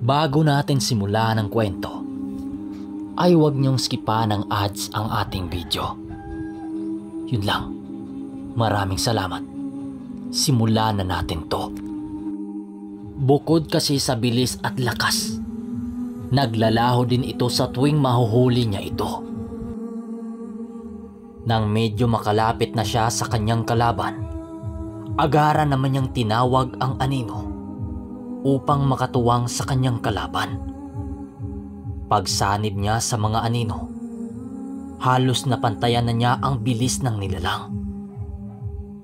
Bago natin simulan ang kwento, ay huwag niyong skipan ng ads ang ating video. Yun lang. Maraming salamat. Simulan na natin to. Bukod kasi sa bilis at lakas, naglalaho din ito sa tuwing mahuhuli niya ito. Nang medyo makalapit na siya sa kanyang kalaban, agara naman niyang tinawag ang anino upang makatuwang sa kanyang kalaban. Pagsanib niya sa mga anino, halos napantayan na niya ang bilis ng nilalang.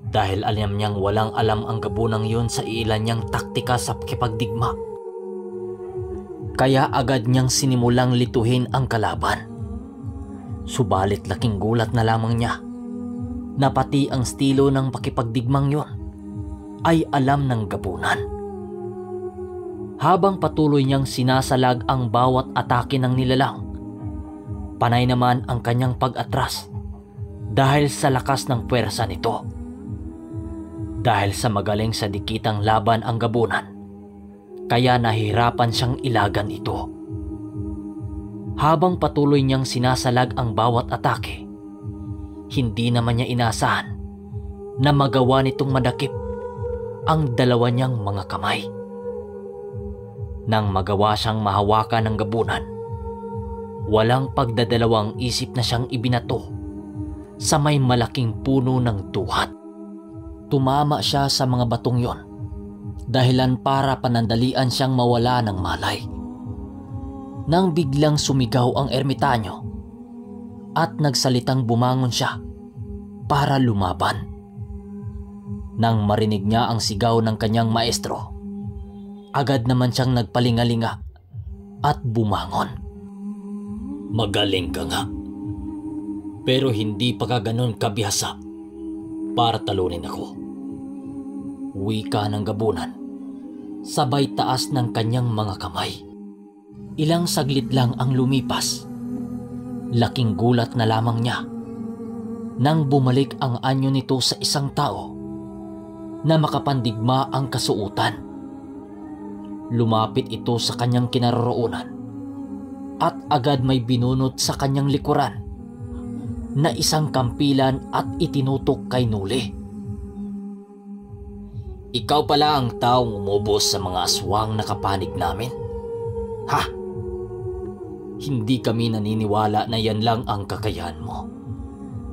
Dahil alam niyang walang alam ang gabunang yun sa ilan niyang taktika sa pakipagdigma. Kaya agad niyang sinimulang lituhin ang kalaban. Subalit laking gulat na lamang niya na pati ang estilo ng pakipagdigmang yun ay alam ng gabunan. Habang patuloy niyang sinasalag ang bawat atake ng nilalang, panay naman ang kanyang pag-atras dahil sa lakas ng puwersa nito. Dahil sa magaling sa dikitang laban ang gabunan, kaya nahihirapan siyang ilagan ito. Habang patuloy niyang sinasalag ang bawat atake, hindi naman niya inasahan na magawa nitong madakip ang dalawa niyang mga kamay. Nang magawa siyang mahawakan ng gabunan, walang pagdadalawang isip na siyang ibinato sa may malaking puno ng duhat. Tumama siya sa mga batong yon, dahilan para panandalian siyang mawala ng malay. Nang biglang sumigaw ang ermitanyo at nagsalitang bumangon siya para lumaban. Nang marinig niya ang sigaw ng kanyang maestro, agad naman siyang nagpalingalinga at bumangon. Magaling ka nga, pero hindi pa ka ganon kabihasa para talunin ako. Wika ng gabunan, sabay taas ng kanyang mga kamay. Ilang saglit lang ang lumipas. Laking gulat na lamang niya nang bumalik ang anyo nito sa isang tao na makapandigma ang kasuutan. Lumapit ito sa kanyang kinaroroonan at agad may binunot sa kanyang likuran na isang kampilan at itinutok kay Nuli. Ikaw pala ang taong umubos sa mga aswang na kapanig namin? Ha? Hindi kami naniniwala na yan lang ang kakayahan mo.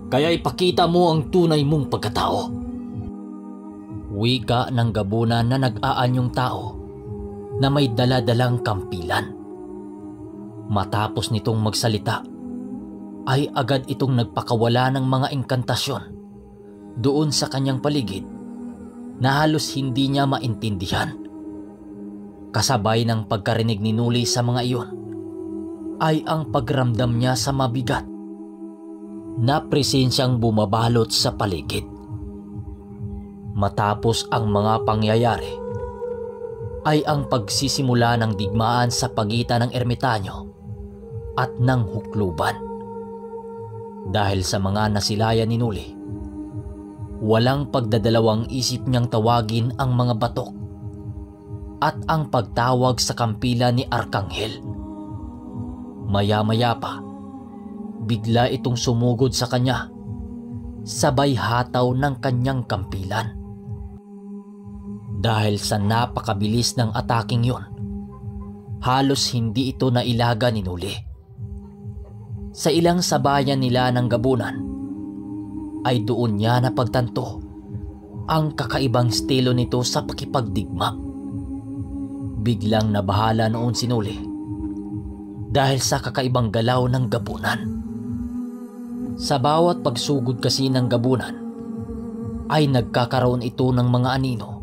Kaya ipakita mo ang tunay mong pagkatao. Wika ng gabunan na nag-aanyong tao na may daladalang kampilan. Matapos nitong magsalita, ay agad itong nagpakawala ng mga engkantasyon doon sa kanyang paligid na halos hindi niya maintindihan. Kasabay ng pagkarinig ni Nuli sa mga iyon ay ang pagramdam niya sa mabigat na presensyang bumabalot sa paligid. Matapos ang mga pangyayari ay ang pagsisimula ng digmaan sa pagitan ng ermitanyo at ng hukluban. Dahil sa mga nasilayan ni Nuli, walang pagdadalawang isip niyang tawagin ang mga batok at ang pagtawag sa kampilan ni Arkanghel. Maya-maya pa, bigla itong sumugod sa kanya, sabay hataw ng kanyang kampilan. Dahil sa napakabilis ng ataking yon, halos hindi ito nailaga ni Nuli. Sa ilang sabayan nila ng gabunan, ay doon niya napagtanto ang kakaibang estilo nito sa pakipagdigma. Biglang nabahala noon si Nuli dahil sa kakaibang galaw ng gabunan. Sa bawat pagsugod kasi ng gabunan, ay nagkakaroon ito ng mga anino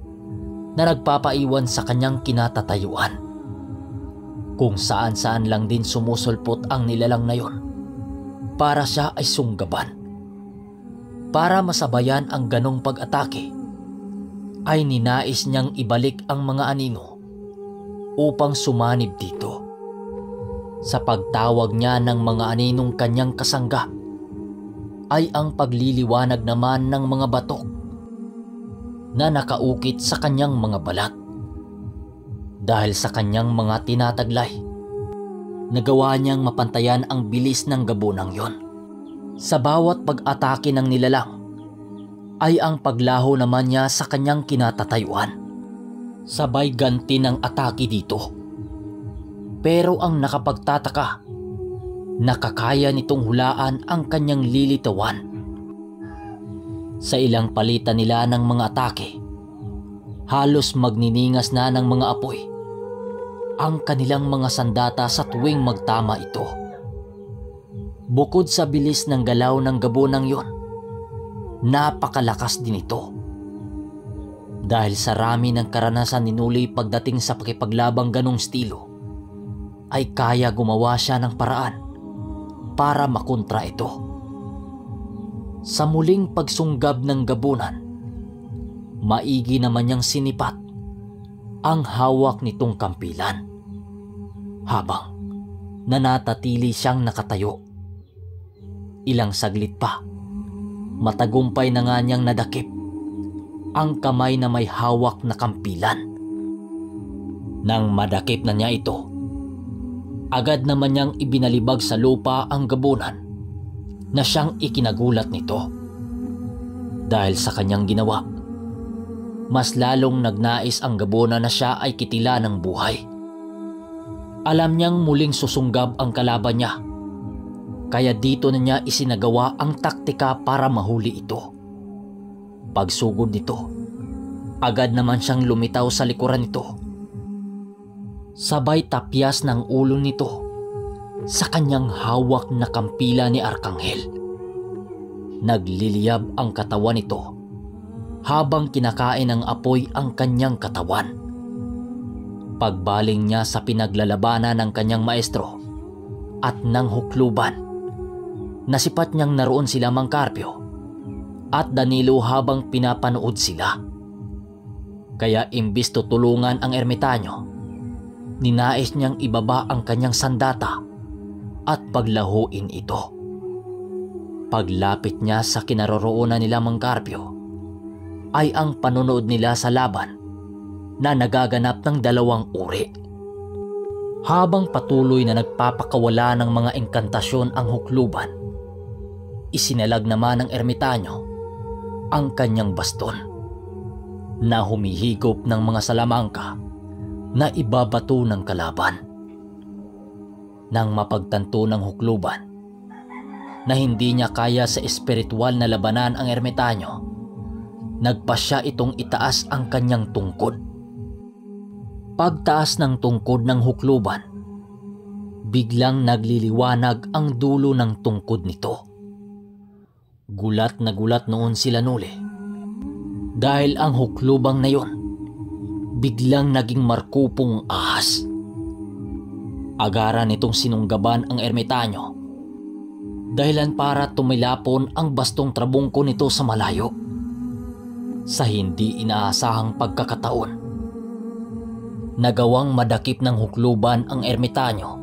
na nagpapaiwan sa kanyang kinatatayuan. Kung saan-saan lang din sumusulpot ang nilalang na yon para siya ay sunggaban. Para masabayan ang ganong pag-atake, ay ninais niyang ibalik ang mga anino upang sumanib dito. Sa pagtawag niya ng mga aninong kanyang kasangga, ay ang pagliliwanag naman ng mga batok na nakaukit sa kanyang mga balat. Dahil sa kanyang mga tinataglay, nagawa niyang mapantayan ang bilis ng gabunang yon. Sa bawat pag-atake ng nilalang, ay ang paglaho naman niya sa kanyang kinatatayuan. Sabay ganti ng atake dito. Pero ang nakapagtataka, nakakaya nitong hulaan ang kanyang lilitawan. Sa ilang palitan nila ng mga atake, halos magniningas na ng mga apoy ang kanilang mga sandata sa tuwing magtama ito. Bukod sa bilis ng galaw ng gabunang yon, napakalakas din ito. Dahil sa rami ng karanasan ni Nuli pagdating sa pakipaglabang ganong estilo, ay kaya gumawa siya ng paraan para makontra ito. Sa muling pagsunggab ng gabunan, maigi naman niyang sinipat ang hawak nitong kampilan, habang nanatili siyang nakatayo. Ilang saglit pa, matagumpay na nga niyang nadakip ang kamay na may hawak na kampilan. Nang madakip na niya ito, agad naman niyang ibinalibag sa lupa ang gabunan na siyang ikinagulat nito. Dahil sa kanyang ginawa, mas lalong nagnais ang gabunan na siya ay kitila ng buhay. Alam niyang muling susunggab ang kalaban niya, kaya dito na niya isinagawa ang taktika para mahuli ito. Pagsugod nito, agad naman siyang lumitaw sa likuran nito. Sabay tapyas ng ulo nito sa kanyang hawak na kampila ni Arkanghel. Nagliliyab ang katawan nito habang kinakain ng apoy ang kanyang katawan. Pagbaling niya sa pinaglalabanan ng kanyang maestro at ng hukluban, nasipat niyang naroon sila Mang Carpio at Danilo habang pinapanood sila. Kaya imbis tutulungan ang ermitanyo, ninais niyang ibaba ang kanyang sandata at paglahuin ito. Paglapit niya sa kinaroroonan nila Mang Carpio, ay ang panonood nila sa laban na nagaganap ng dalawang uri. Habang patuloy na nagpapakawala ng mga engkantasyon ang hukluban, isinalag naman ng ermitanyo ang kanyang baston na humihigop ng mga salamangka na ibabato ng kalaban. Nang mapagtanto ng hukluban na hindi niya kaya sa espiritual na labanan ang ermitanyo, nagpasya itong itaas ang kanyang tungkod. Pagtaas ng tungkod ng hukluban, biglang nagliliwanag ang dulo ng tungkod nito. Gulat na gulat noon sila Nuli, dahil ang huklubang na yon biglang naging markupong ahas. Agaran nitong sinunggaban ang ermitanyo, dahilan para tumilapon ang bastong trabungko nito sa malayo. Sa hindi inaasahang pagkakataon, nagawang madakip ng hukluban ang ermitanyo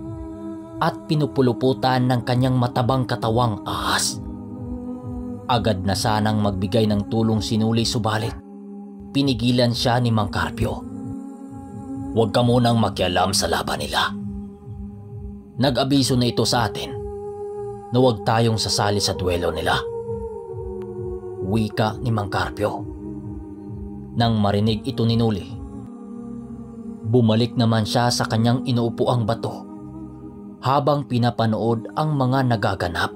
at pinupuluputan ng kanyang matabang katawang ahas. Agad na sanang magbigay ng tulong si Nuli, subalit pinigilan siya ni Mang Carpio. "Huwag ka munang makialam sa laban nila. Nag-abiso na ito sa atin na huwag tayong sasali sa duelo nila," wika ni Mang Carpio. Nang marinig ito ni Nuli, bumalik naman siya sa kanyang inuupuang bato habang pinapanood ang mga nagaganap.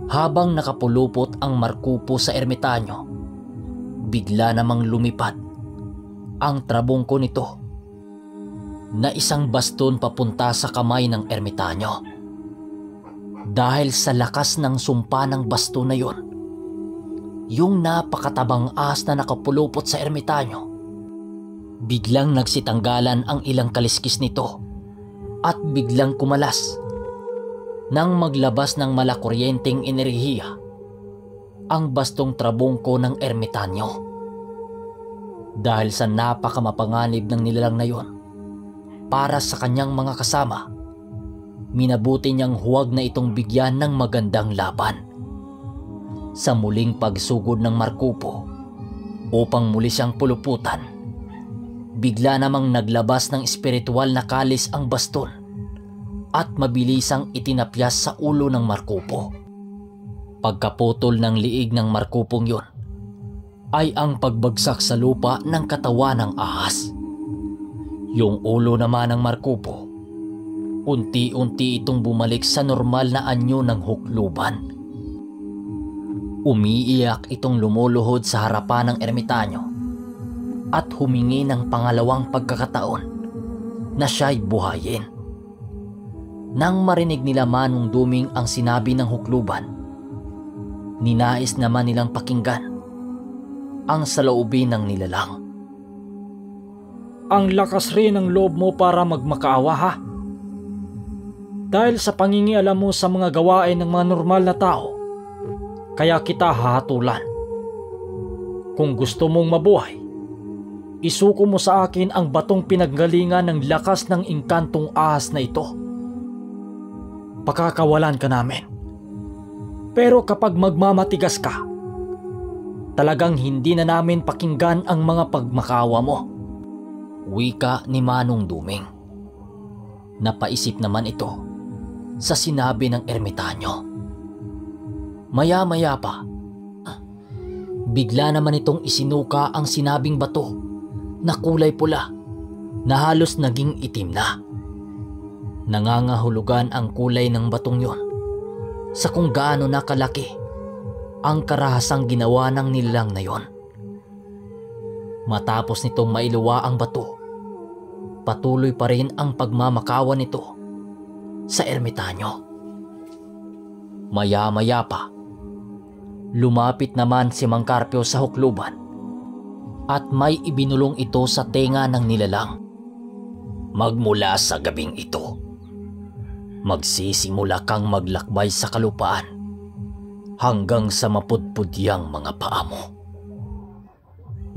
Habang nakapulupot ang markupo sa ermitanyo, bigla namang lumipad ang trabungko nito na isang baston papunta sa kamay ng ermitanyo. Dahil sa lakas ng sumpa ng baston na yon, yung napakatabang ahas na nakapulupot sa ermitanyo, biglang nagsitanggalan ang ilang kaliskis nito at biglang kumalas nang maglabas ng malakuryenteng enerhiya ang bastong trabungko ng ermitanyo. Dahil sa napakamapanganib ng nilalang na yon para sa kanyang mga kasama, minabuti niyang huwag na itong bigyan ng magandang laban. Sa muling pagsugod ng markupo upang muli siyang puluputan, bigla namang naglabas ng espiritual na kalis ang baston at mabilisang itinapyas sa ulo ng Markupo. Pagkaputol ng liig ng Markupong yon ay ang pagbagsak sa lupa ng katawan ng ahas. Yung ulo naman ng Markupo, unti-unti itong bumalik sa normal na anyo ng hukluban. Umiiyak itong lumuluhod sa harapan ng ermitanyo at humingi ng pangalawang pagkakataon na siya'y buhayin. Nang marinig nila Manong Duming ang sinabi ng hukluban, ninais naman nilang pakinggan ang saloobin ng nilalang. Ang lakas rin ng loob mo para magmakaawa, ha? Dahil sa pangingialam mo sa mga gawain ng mga normal na tao, kaya kita hahatulan. Kung gusto mong mabuhay, isuko mo sa akin ang batong pinanggalingan ng lakas ng inkantong ahas na ito. Pakakawalan ka namin. Pero kapag magmamatigas ka, talagang hindi na namin pakinggan ang mga pagmakawa mo. Wika ni Manong Duming. Napaisip naman ito sa sinabi ng ermitanyo. Maya-maya pa, bigla naman itong isinuka ang sinabing bato na kulay pula na halos naging itim na. Nangangahulugan ang kulay ng batong yon sa kung gaano na kalaki ang karahasang ginawa ng nilalang na yon. Matapos nitong mailuwa ang bato, patuloy pa rin ang pagmamakawan nito sa ermitanyo. Maya-maya pa, lumapit naman si Mang Carpio sa hukluban at may ibinulong ito sa tenga ng nilalang. Magmula sa gabing ito, magsisimula kang maglakbay sa kalupaan hanggang sa mapudpudyang mga paa mo.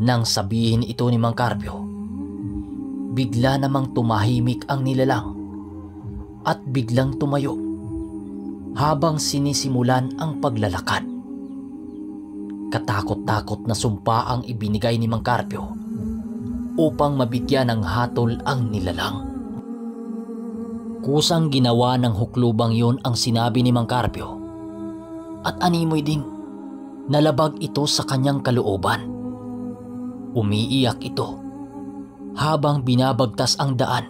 Nang sabihin ito ni Mang Carpio, bigla namang tumahimik ang nilalang at biglang tumayo habang sinisimulan ang paglalakad. Katakot-takot na sumpa ang ibinigay ni Mang Carpio upang mabigyan ng hatol ang nilalang. Kusang ginawa ng huklubang yun ang sinabi ni Mang Carpio at animoy ding nalabag ito sa kanyang kalooban. Umiiyak ito habang binabagtas ang daan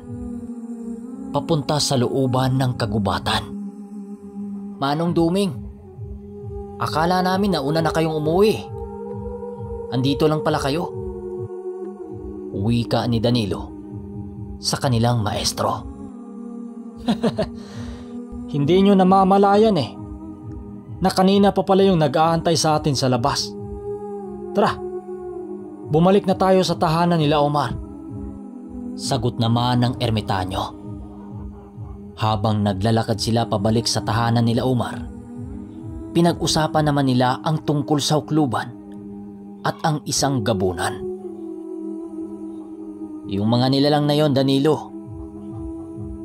papunta sa looban ng kagubatan. Manong Duming, akala namin nauna na kayong umuwi. Andito lang pala kayo. Wika ni Danilo sa kanilang maestro. Hindi nyo namamalayan na kanina pa pala yung nag-aantay sa atin sa labas. Tara, bumalik na tayo sa tahanan nila Omar. Sagot naman ng ermitanyo. Habang naglalakad sila pabalik sa tahanan nila Omar, pinag-usapan naman nila ang tungkol sa hukluban at ang isang gabunan. Yung mga nilalang na yon, Danilo,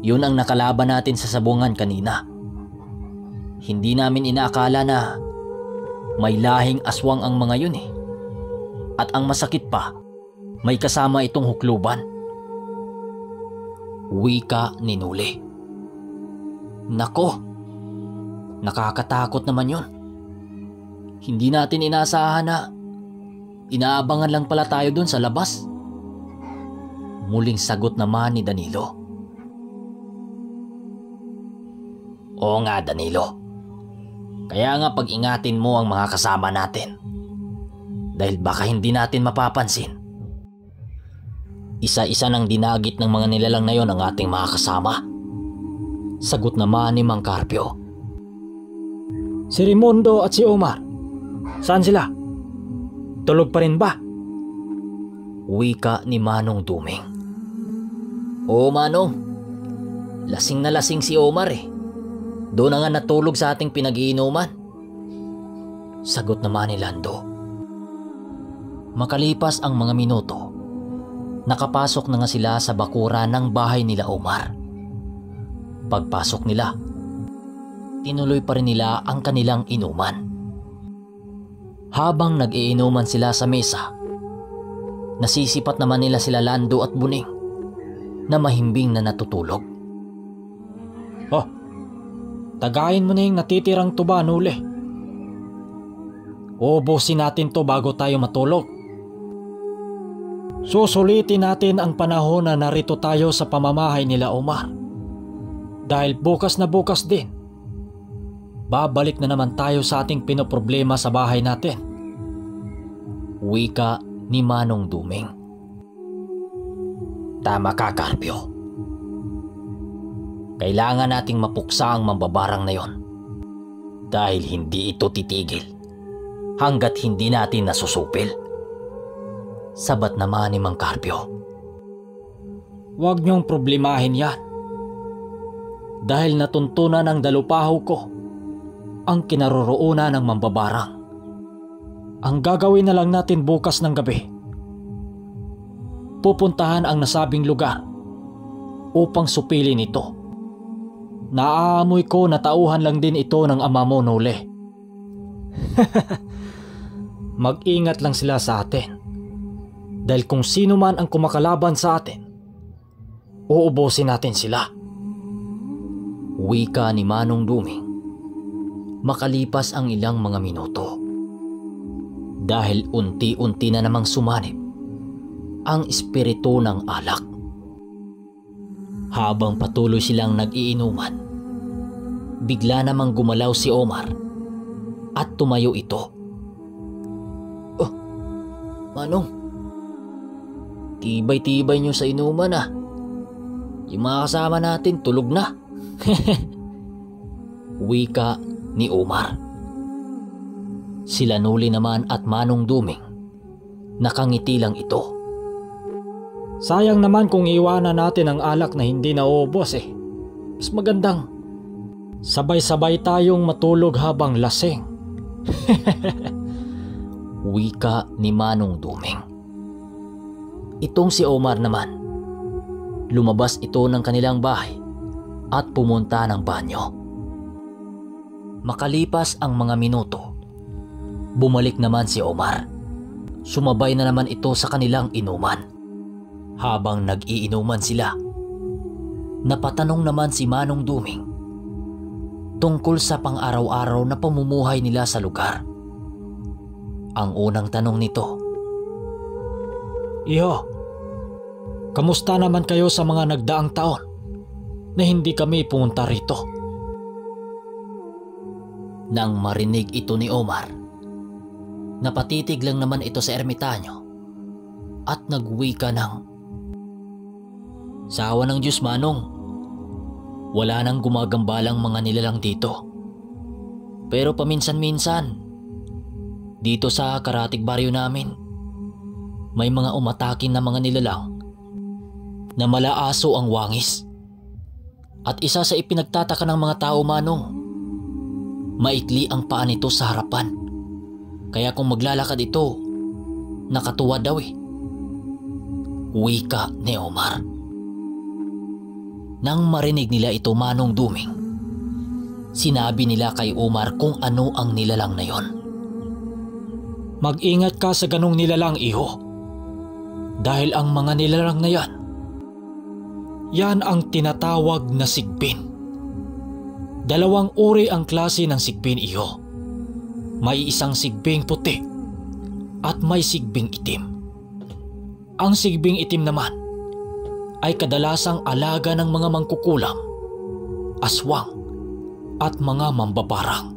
yun ang nakalaban natin sa sabungan kanina. Hindi namin inaakala na may lahing aswang ang mga yun . At ang masakit pa, may kasama itong hukluban. Wika ni Nuli. Nako, nakakatakot naman yun. Hindi natin inaasahan na inaabangan lang pala tayo dun sa labas. Muling sagot naman ni Danilo. Oo nga, Danilo. Kaya nga pag-ingatin mo ang mga kasama natin. Dahil baka hindi natin mapapansin. Isa-isa nang dinagit ng mga nilalang na yon ang ating mga kasama. Sagot naman ni Mang Carpio. Si Raimundo at si Omar, saan sila? Tulog pa rin ba? Wika ni Manong Duming. Oo, Manong. Lasing na lasing si Omar . Doon na nga natulog sa ating pinag-iinuman. Sagot naman ni Lando. Makalipas ang mga minuto, nakapasok na nga sila sa bakuran ng bahay nila Omar. Pagpasok nila, tinuloy pa rin nila ang kanilang inuman. Habang nag-iinuman sila sa mesa, Nasisipat naman nila sila Lando at Buning na mahimbing na natutulog. Oh, tagayin mo na yung natitirang tuba, Nule. Ubusin natin to bago tayo matulog. Susulitin natin ang panahon na narito tayo sa pamamahay nila Omar. Dahil bukas na bukas din, babalik na naman tayo sa ating pinoproblema sa bahay natin. Wika ni Manong Duming. Tama ka, Carpio. Kailangan nating mapuksa ang mambabarang na yon. Dahil hindi ito titigil hanggat hindi natin nasusupil. Sabat naman ni Mang Carpio. Huwag niyong problemahin yan. Dahil natuntunan ng dalupaho ko ang kinaroroonan ng mambabarang. Ang gagawin na lang natin bukas ng gabi, pupuntahan ang nasabing lugar upang supilin ito. Naaamoy ko na tauhan lang din ito ng ama mo, Nole. Mag-ingat lang sila sa atin. Dahil kung sino man ang kumakalaban sa atin, uubusin natin sila. Wika ni Manong Duming makalipas ang ilang mga minuto. Dahil unti-unti na namang sumanib ang espiritu ng alak. Habang patuloy silang nag-iinuman, bigla namang gumalaw si Omar at tumayo ito. Oh, Manong, tibay-tibay nyo sa inuman ah. Yung mga kasama natin tulog na. Wika ni Omar. Sila Nuli naman at Manong Duming nakangiti lang ito. Sayang naman kung iwanan natin ang alak na hindi naubos eh. Mas magandang sabay-sabay tayong matulog habang lasing. Wika ni Manong Duming. Itong si Omar naman, lumabas ito ng kanilang bahay at pumunta ng banyo. Makalipas ang mga minuto, bumalik naman si Omar. Sumabay na naman ito sa kanilang inuman. Habang nag-iinuman sila, napatanong naman si Manong Duming tungkol sa pang-araw-araw na pamumuhay nila sa lugar. Ang unang tanong nito, Iho, kamusta naman kayo sa mga nagdaang taon na hindi kami pumunta rito? Nang marinig ito ni Omar, napatitig lang naman ito sa ermitanyo at nagwika ng, "Sa awa ng Diyos, Manong, wala nang gumagambalang mga nilalang dito. Pero paminsan-minsan, dito sa karatig baryo namin, may mga umatakin na mga nilalang na malaaso ang wangis. At isa sa ipinagtataka ng mga tao, Manong, maikli ang paa nito sa harapan. Kaya kung maglalakad ito, nakatuwa daw eh." Wika ni Omar. Nang marinig nila ito, Manong Duming, sinabi nila kay Omar kung ano ang nilalang na yon. Mag-ingat ka sa ganong nilalang, iho. Dahil ang mga nilalang na yan ang tinatawag na sigbin. Dalawang uri ang klase ng sigbin, iho. May isang sigbing puti at may sigbing itim. Ang sigbing itim naman ay kadalasang alaga ng mga mangkukulam, aswang at mga mambabarang.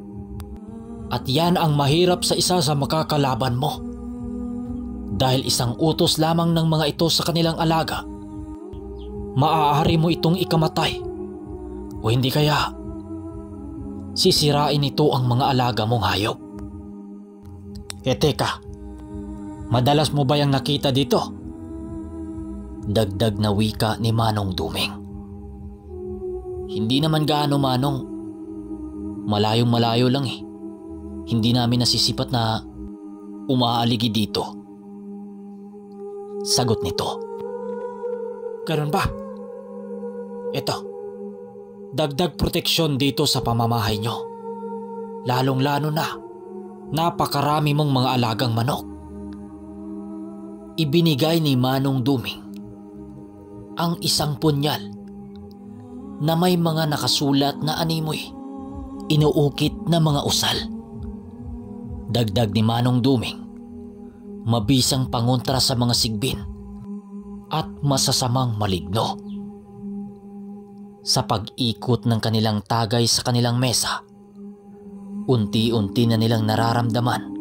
At yan ang mahirap sa isa sa makakalaban mo. Dahil isang utos lamang ng mga ito sa kanilang alaga, maaari mo itong ikamatay o hindi kaya sisirain ito ang mga alaga mong hayop. Teka, madalas mo ba yung nakita dito? Dagdag na wika ni Manong Duming. Hindi naman gaano, Manong. Malayong malayo lang eh. Hindi namin nasisipat na umaaligi dito. Sagot nito. Ganun ba? Ito, dagdag proteksyon dito sa pamamahay nyo. Lalong-lalo na, napakarami mong mga alagang manok. ibinigay ni Manong Duming ang isang punyal na may mga nakasulat na animoy, inuukit na mga usal. Dagdag ni Manong Duming, mabisang pangontra sa mga sigbin at masasamang maligno. Sa pag-ikot ng kanilang tagay sa kanilang mesa, unti-unti na nilang nararamdaman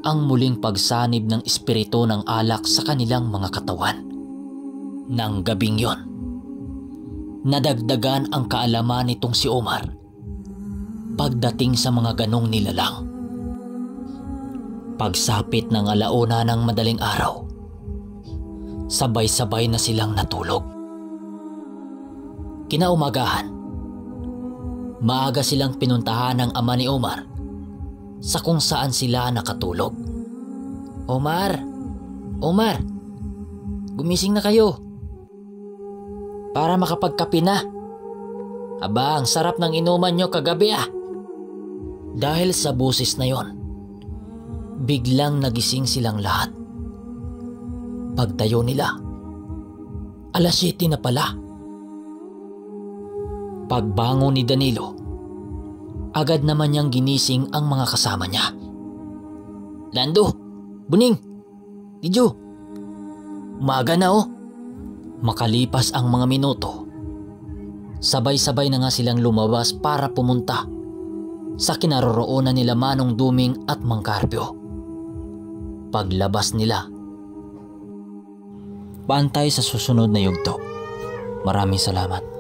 ang muling pagsanib ng espiritu ng alak sa kanilang mga katawan. Nang gabing yon, nadagdagan ang kaalaman nitong si Omar pagdating sa mga ganong nilalang. Pagsapit ng alauna ng madaling araw, sabay-sabay na silang natulog. Kinaumagahan, maaga silang pinuntahan ng ama ni Omar sa kung saan sila nakatulog. Omar! Omar! Gumising na kayo! Para makapagkape na. Aba, ang sarap ng inuman nyo kagabi ah. Dahil sa busis na yon, biglang nagising silang lahat. Pagtayo nila, 7:00 na pala. Pagbangon ni Danilo, agad naman niyang ginising ang mga kasama niya. Lando, Buning, Tidyo, umaga na oh. Makalipas ang mga minuto, sabay-sabay na nga silang lumabas para pumunta sa kinaroroonan nila Manong Duming at Mang Carpio. Paglabas nila, bantay sa susunod na yugto. Maraming salamat.